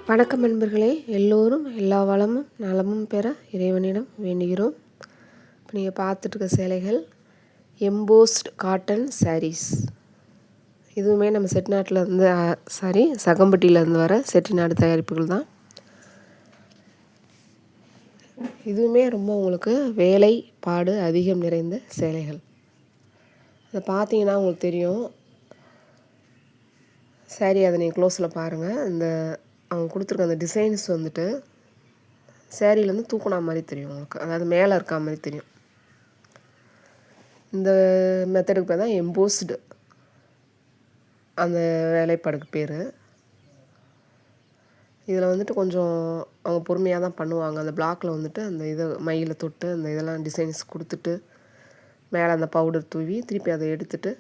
வணக்கம் நண்பர்களே, எல்லோரும் எல்லா வளமும் நலமும் பெற இறைவனிடம் வேண்டுகிறோம். இப்போ நீங்கள் பார்த்துட்ருக்க சேலைகள் எம்போஸ்ட் காட்டன் சாரீஸ். இதுவுமே நம்ம செட்டிநாட்டிலேருந்து சகம்பட்டியிலேருந்து வர செட்டிநாடு தயாரிப்புகள் தான். இதுவுமே ரொம்ப உங்களுக்கு வேலை பாடு அதிகம் நிறைந்த சேலைகள். அதை பார்த்தீங்கன்னா உங்களுக்கு தெரியும். சாரீ அதை நீங்கள் க்ளோஸில் பாருங்கள். அவங்க கொடுத்துருக்க அந்த டிசைன்ஸ் வந்துட்டு சேரீலேருந்து தூக்குனா மாதிரி தெரியும் உங்களுக்கு, அதாவது மேலே இருக்கா மாதிரி தெரியும். இந்த மெத்தடுக்கு பேர் தான் எம்போஸ்டு, அந்த வேலைப்பாடுக்கு பேர். இதில் வந்துட்டு கொஞ்சம் அவங்க பொறுமையாக தான் பண்ணுவாங்க. அந்த பிளாக்கில் வந்துட்டு அந்த இதை மயிலை தொட்டு அந்த இதெல்லாம் டிசைன்ஸ் கொடுத்துட்டு மேலே அந்த பவுடர் தூவி திருப்பி அதை எடுத்துட்டு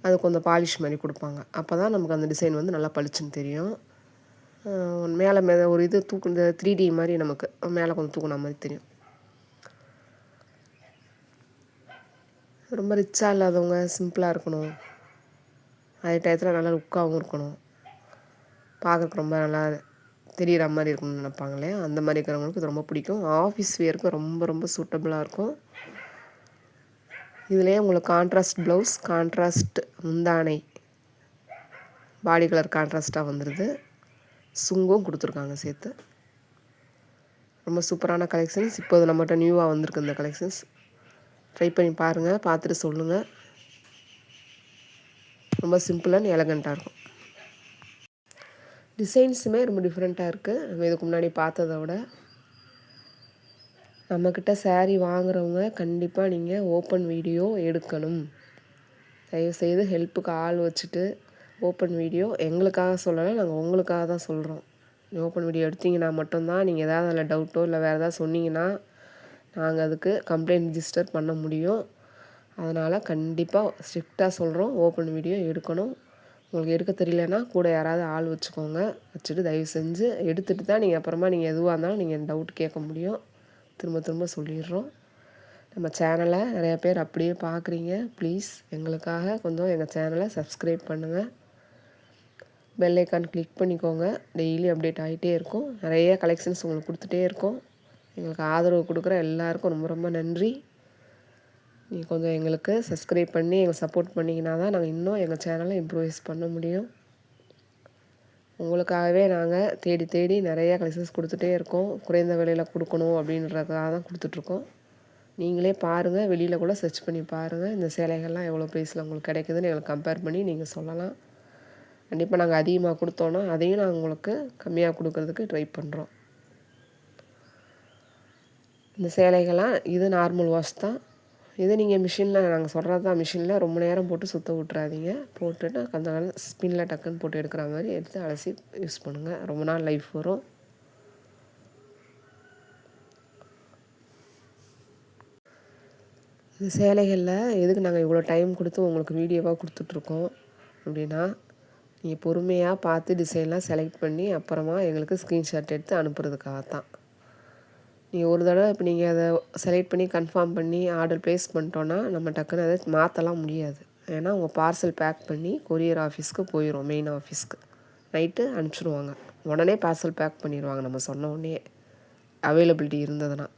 அது கொஞ்சம் பாலிஷ் மாதிரி கொடுப்பாங்க. அப்போ தான் நமக்கு அந்த டிசைன் வந்து நல்லா பளிச்சுன்னு தெரியும். மேலே ஒரு இது இந்த 3D மாதிரி நமக்கு மேலே கொஞ்சம் தூக்குன மாதிரி தெரியும். ரொம்ப ரிச்சாக இல்லாதவங்க சிம்பிளாக இருக்கணும், அதே டயத்தில் நல்லா லுக்காகவும் இருக்கணும், பார்க்குறக்கு ரொம்ப நல்லா தெரிகிற மாதிரி இருக்கணும்னு நினைப்பாங்களே, அந்த மாதிரி இருக்கிறவங்களுக்கு இது ரொம்ப பிடிக்கும். ஆஃபீஸ் வேருக்கு ரொம்ப ரொம்ப சூட்டபுளாக இருக்கும். இதுலேயே உங்களுக்கு கான்ட்ராஸ்ட் ப்ளவுஸ், கான்ட்ராஸ்ட் முந்தானை, பாடி கலர் கான்ட்ராஸ்ட்டாக வந்துடுது. சுங்கும் கொடுத்துருக்காங்க சேர்த்து. ரொம்ப சூப்பரான கலெக்ஷன்ஸ். இப்போ நம்மகிட்ட நியூவாக வந்திருக்கு இந்த கலெக்ஷன்ஸ். ட்ரை பண்ணி பாருங்கள், பார்த்துட்டு சொல்லுங்கள். ரொம்ப சிம்பிள் அண்ட் எலகண்ட்டாக இருக்கும். டிசைன்ஸுமே ரொம்ப டிஃப்ரெண்ட்டாக இருக்குது நம்ம இதுக்கு முன்னாடி பார்த்ததை விட. நம்மக்கிட்ட சாரீ வாங்குகிறவங்க கண்டிப்பாக நீங்கள் ஓப்பன் வீடியோ எடுக்கணும். தயவுசெய்து ஹெல்ப்புக்கு ஆள் வச்சுட்டு ஓப்பன் வீடியோ எங்களுக்காக சொல்லலை, நாங்கள் உங்களுக்காக தான் சொல்கிறோம். ஓப்பன் வீடியோ எடுத்திங்கன்னா மட்டும்தான் நீங்கள் ஏதாவது அதில் டவுட்டோ இல்லை வேறு ஏதாவது சொன்னீங்கன்னா நாங்கள் அதுக்கு கம்ப்ளைண்ட் ரிஜிஸ்டர் பண்ண முடியும். அதனால் கண்டிப்பாக ஸ்ட்ரிக்டாக சொல்கிறோம், ஓப்பன் வீடியோ எடுக்கணும். உங்களுக்கு எடுக்க தெரியலனா கூட யாராவது ஆள் வச்சுக்கோங்க. வச்சுட்டு தயவு செஞ்சு எடுத்துகிட்டு தான் நீங்கள் அப்புறமா நீங்கள் எதுவாக இருந்தாலும் நீங்கள் டவுட் கேட்க முடியும். திரும்ப திரும்ப சொல்லிடுறோம். நம்ம சேனலை நிறையா பேர் அப்படியே பார்க்குறீங்க. ப்ளீஸ் எங்களுக்காக கொஞ்சம் எங்கள் சேனலை சப்ஸ்கிரைப் பண்ணுங்கள். பெல் ஐக்கான் கிளிக் பண்ணிக்கோங்க. டெய்லி அப்டேட் ஆகிட்டே இருக்கும். நிறைய கலெக்ஷன்ஸ் உங்களுக்கு கொடுத்துட்டே இருக்கோம். எங்களுக்கு ஆதரவு கொடுக்குற எல்லாருக்கும் ரொம்ப ரொம்ப நன்றி. நீங்கள் கொஞ்சம் எங்களுக்கு சப்ஸ்கிரைப் பண்ணி எங்களுக்கு சப்போர்ட் பண்ணிங்கன்னா தான் நாங்கள் இன்னும் எங்கள் சேனலை இம்ப்ரூவைஸ் பண்ண முடியும். உங்களுக்காகவே நாங்கள் தேடி தேடி நிறைய கலெக்ஷன்ஸ் கொடுத்துட்டே இருக்கோம். குறைந்த விலையில் கொடுக்கணும் அப்படின்றதுக்காக தான் கொடுத்துட்ருக்கோம். நீங்களே பாருங்கள், வெளியில் கூட சர்ச் பண்ணி பாருங்கள். இந்த சேலைகள்லாம் எவ்வளோ ப்ரைஸில் உங்களுக்கு கிடைக்குதுன்னு எங்களுக்கு கம்பேர் பண்ணி நீங்கள் சொல்லலாம். கண்டிப்பாக நாங்கள் அதிகமாக கொடுத்தோன்னா அதையும் நாங்கள் உங்களுக்கு கம்மியாக கொடுக்கறதுக்கு ட்ரை பண்ணுறோம். இந்த சேலைகள்லாம் இது நார்மல் வாஷ் தான். இது நீங்கள் மிஷினில் நாங்கள் சொல்கிறது தான், மிஷினில் ரொம்ப நேரம் போட்டு சுற்ற விட்றாதீங்க. போட்டுட்டு கொஞ்சம் நாள் ஸ்பின்னில் டக்குன்னு போட்டு எடுக்கிற மாதிரி எடுத்து அலசி யூஸ் பண்ணுங்கள். ரொம்ப நாள் லைஃப் வரும். இந்த சேலைகளில் எதுக்கு நாங்கள் இவ்வளோ டைம் கொடுத்து உங்களுக்கு வீடியோவாக கொடுத்துட்ருக்கோம் அப்படின்னா, நீங்கள் பொறுமையாக பார்த்து டிசைன்லாம் செலக்ட் பண்ணி அப்புறமா எங்களுக்கு ஸ்க்ரீன்ஷாட் எடுத்து அனுப்புறதுக்காக தான். நீங்கள் ஒரு தடவை இப்போ நீங்கள் அதை செலக்ட் பண்ணி கன்ஃபார்ம் பண்ணி ஆர்டர் ப்ளேஸ் பண்ணிட்டோன்னா நம்ம டக்குன்னு அதை மாற்றலாம் முடியாது. ஏன்னா உங்கள் பார்சல் பேக் பண்ணி கொரியர் ஆஃபீஸ்க்கு போயிடும், மெயின் ஆஃபீஸ்க்கு நைட்டு அனுப்பிச்சிடுவாங்க. உடனே பார்சல் பேக் பண்ணிடுவாங்க நம்ம சொன்ன உடனே அவைலபிலிட்டி இருந்ததுன்னா.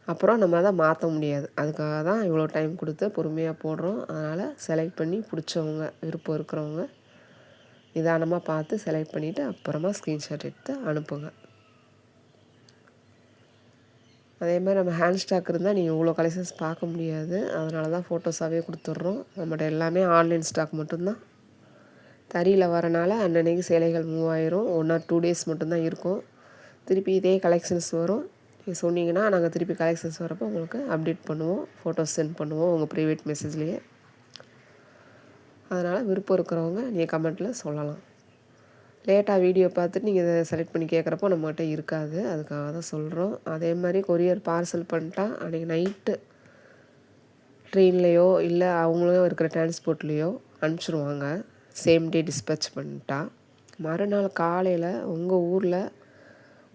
அப்புறம் நம்ம அதை மாற்ற முடியாது. அதுக்காக தான் இவ்வளோ டைம் கொடுத்து பொறுமையாக போடுறோம். அதனால் செலக்ட் பண்ணி பிடிச்சவங்க, விருப்பம் இருக்கிறவங்க நிதானமாக பார்த்து செலக்ட் பண்ணிவிட்டு அப்புறமா ஸ்க்ரீன்ஷாட் எடுத்து அனுப்புங்க. அதே மாதிரி நம்ம ஹேண்ட் ஸ்டாக் இருந்தால் நீங்கள் இவ்வளோ கலெக்ஷன்ஸ் பார்க்க முடியாது. அதனால தான் ஃபோட்டோஸாகவே கொடுத்துட்றோம். நம்மகிட்ட எல்லாமே ஆன்லைன் ஸ்டாக் மட்டும்தான். தறியில் வரனால அன்னன்னைக்கு சேலைகள் மூவ் ஆயிரும். 1 or 2 days மட்டும்தான் இருக்கும். திருப்பி இதே கலெக்ஷன்ஸ் வரும். நீங்கள் சொன்னீங்கன்னா நாங்கள் திருப்பி கலெக்ஷன்ஸ் வரப்போ உங்களுக்கு அப்டேட் பண்ணுவோம், ஃபோட்டோஸ் சென்ட் பண்ணுவோம் உங்கள் ப்ரைவேட் மெசேஜ்லேயே. அதனால் விருப்பம் இருக்கிறவங்க நீங்கள் கமெண்ட்டில் சொல்லலாம். லேட்டாக வீடியோ பார்த்துட்டு நீங்கள் இதை செலக்ட் பண்ணி கேட்குறப்போ நம்மகிட்ட இருக்காது. அதுக்காக தான் சொல்கிறோம். அதே மாதிரி கொரியர் பார்சல் பண்ணிட்டா அன்றைக்கி நைட்டு ட்ரெயின்லேயோ இல்லை அவங்களும் இருக்கிற டிரான்ஸ்போர்ட்லேயோ அனுப்பிச்சிடுவாங்க. சேம் டே டிஸ்பேச் பண்ணிட்டா மறுநாள் காலையில் உங்கள் ஊரில்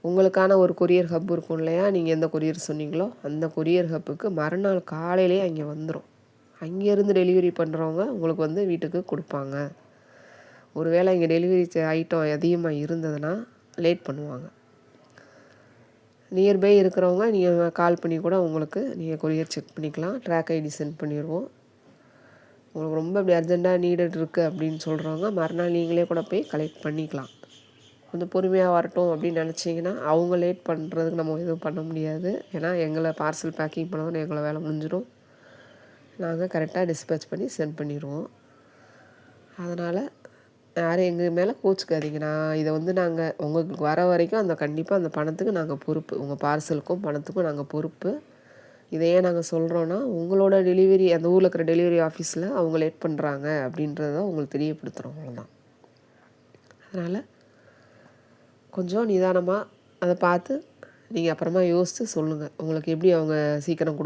உங்களுக்கான ஒரு கொரியர் ஹப் இருக்கும் இல்லையா, நீங்கள் எந்த கொரியர் சொன்னீங்களோ அந்த கொரியர் ஹப்புக்கு மறுநாள் காலையிலே அங்கே வந்துடும். அங்கேருந்து டெலிவரி பண்ணுறவங்க உங்களுக்கு வந்து வீட்டுக்கு கொடுப்பாங்க. ஒருவேளை இங்கே டெலிவரி ஐட்டம் அதிகமாக இருந்ததுன்னா லேட் பண்ணுவாங்க. நியர்பை இருக்கிறவங்க நீங்கள் கால் பண்ணி கூட உங்களுக்கு நீங்கள் கொரியர் செக் பண்ணிக்கலாம். ட்ராக் ஐடி சென்ட் பண்ணிடுவோம். உங்களுக்கு ரொம்ப அப்படி அர்ஜெண்ட்டாக நீடட் இருக்குது அப்படின்னு சொல்கிறவங்க மறுநாள் நீங்களே கூட போய் கலெக்ட் பண்ணிக்கலாம். கொஞ்சம் பொறுமையாக வரட்டும் அப்படின்னு நினச்சிங்கன்னா அவங்க லேட் பண்ணுறதுக்கு நம்ம எதுவும் பண்ண முடியாது. ஏன்னா எங்களை பார்சல் பேக்கிங் பண்ணோன்னு எங்களை வேலை முடிஞ்சிடும். நாங்கள் கரெக்டாக டிஸ்பேச் பண்ணி சென்ட் பண்ணிடுவோம். அதனால் யாரும் எங்கள் மேலே கோச்சிக்காதீங்க. இதை நாங்கள் உங்களுக்கு வர வரைக்கும் கண்டிப்பாக அந்த பணத்துக்கு நாங்கள் பொறுப்பு. உங்கள் பார்சலுக்கும் பணத்துக்கும் நாங்கள் பொறுப்பு. இதை ஏன் நாங்கள் சொல்கிறோன்னா, உங்களோட டெலிவரி அந்த ஊரில் இருக்கிற டெலிவரி ஆஃபீஸில் அவங்க லேட் பண்ணுறாங்க அப்படின்றத உங்களுக்கு தெரியப்படுத்துகிறோம். அவ்வளோதான். அதனால் கொஞ்சம் நிதானமாக அதை பார்த்து நீங்கள் அப்புறமா யோசித்து சொல்லுங்கள். உங்களுக்கு எப்படி அவங்க சீக்கிரம்